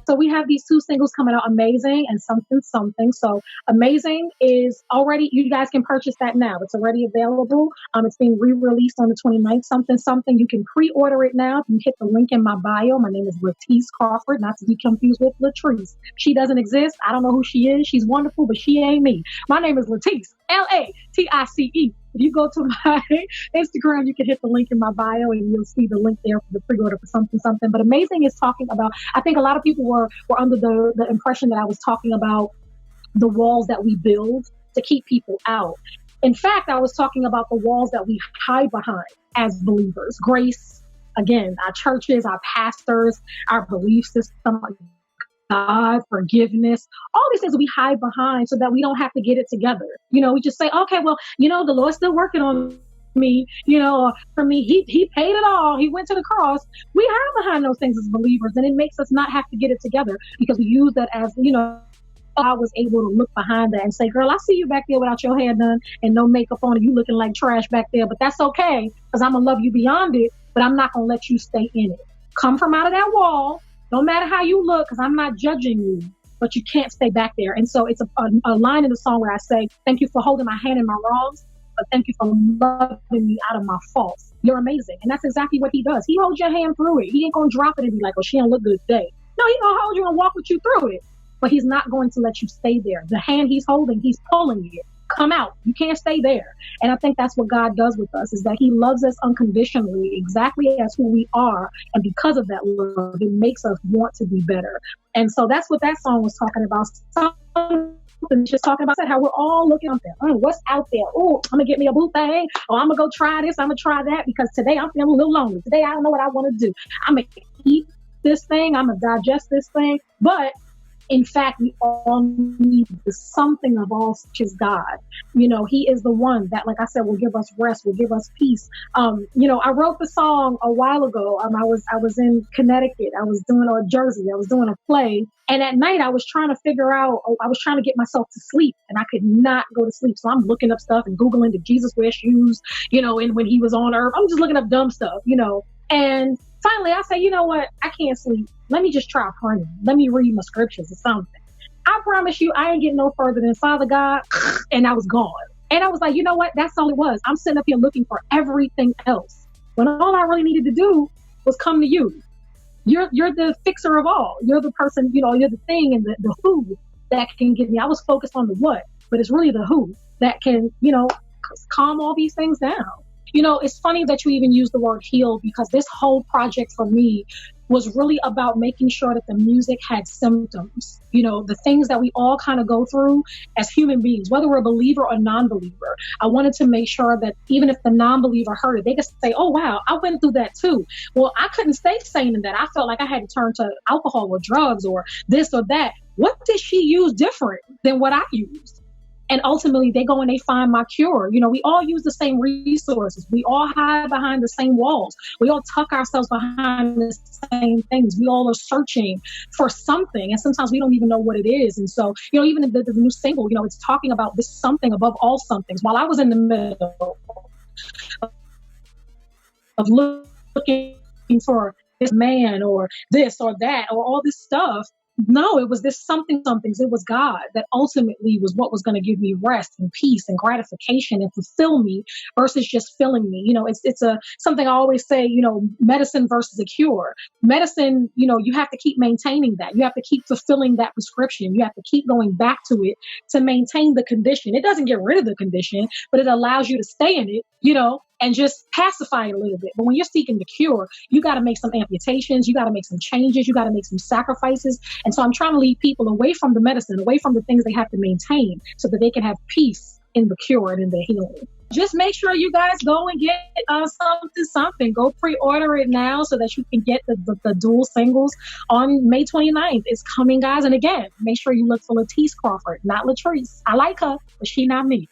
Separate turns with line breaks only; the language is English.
So we have these two singles coming out, Amazing and Something Something. So Amazing is already, you guys can purchase that now. It's already available. It's being re-released on the 29th, Something Something. You can pre-order it now. You hit the link in my bio. My name is Latice Crawford, not to be confused with Latrice. She doesn't exist. I don't know who she is. She's wonderful, but she ain't me. My name is Latice, Latice. If you go to my Instagram, you can hit the link in my bio and you'll see the link there for the pre-order for Something Something. But Amazing is talking about, I think a lot of people were under the impression that I was talking about the walls that we build to keep people out. In fact, I was talking about the walls that we hide behind as believers. Grace, again, our churches, our pastors, our belief system, God, forgiveness, all these things we hide behind so that we don't have to get it together. We just say, okay, well, the Lord's still working on me, for me, he paid it all. He went to the cross. We hide behind those things as believers, and it makes us not have to get it together because we use that as, I was able to look behind that and say, girl, I see you back there without your hair done and no makeup on and you looking like trash back there, but that's okay because I'm going to love you beyond it, but I'm not going to let you stay in it. Come from out of that wall. No matter how you look, because I'm not judging you, but you can't stay back there. And so it's a line in the song where I say, thank you for holding my hand in my wrongs, but thank you for loving me out of my faults. You're amazing. And that's exactly what he does. He holds your hand through it. He ain't going to drop it and be like, oh, she don't look good today. No, he's going to hold you and walk with you through it. But he's not going to let you stay there. The hand he's holding, he's pulling it. Come out. You can't stay there. And I think that's what God does with us, is that he loves us unconditionally, exactly as who we are. And because of that love, it makes us want to be better. And so that's what that song was talking about. Something just talking about how we're all looking out there. What's out there? Oh, I'm going to get me a boo thing. Or I'm going to go try this. I'm going to try that because today I'm feeling a little lonely. Today I don't know what I want to do. I'm going to eat this thing. I'm going to digest this thing. But in fact, we all need the something of all, such as God. He is the one that, like I said, will give us rest, will give us peace. I wrote the song a while ago. I was in Connecticut. I was doing Jersey. I was doing a play. And at night I was trying to get myself to sleep and I could not go to sleep. So I'm looking up stuff and Googling, did Jesus wear shoes, and when he was on earth, I'm just looking up dumb stuff, and finally I say, you know what? I can't sleep. Let me just try praying. Let me read my scriptures or something. I promise you, I ain't getting no further than Father God, and I was gone. And I was like, you know what? That's all it was. I'm sitting up here looking for everything else when all I really needed to do was come to you. You're the fixer of all. You're the person, you're the thing and the who that can get me. I was focused on the what, but it's really the who that can, calm all these things down. It's funny that you even use the word heal because this whole project for me was really about making sure that the music had symptoms, the things that we all kind of go through as human beings, whether we're a believer or non-believer. I wanted to make sure that even if the non-believer heard it, they could say, oh, wow, I went through that too. Well, I couldn't stay sane in that. I felt like I had to turn to alcohol or drugs or this or that. What did she use different than what I used? And ultimately, they go and they find my cure. We all use the same resources. We all hide behind the same walls. We all tuck ourselves behind the same things. We all are searching for something. And sometimes we don't even know what it is. And so, even in the new single, it's talking about this something above all somethings. While I was in the middle of looking for this man or this or that or all this stuff, no, it was this somethings. It was God that ultimately was what was going to give me rest and peace and gratification and fulfill me versus just filling me. It's something I always say, medicine versus a cure. Medicine, you have to keep maintaining that. You have to keep fulfilling that prescription. You have to keep going back to it to maintain the condition. It doesn't get rid of the condition, but it allows you to stay in it, and just pacify it a little bit. But when you're seeking the cure, you got to make some amputations. You got to make some changes. You got to make some sacrifices. And so I'm trying to lead people away from the medicine, away from the things they have to maintain so that they can have peace in the cure and in the healing. Just make sure you guys go and get something. Go pre-order it now so that you can get the dual singles on May 29th. It's coming, guys. And again, make sure you look for Latice Crawford, not Latrice. I like her, but she not me.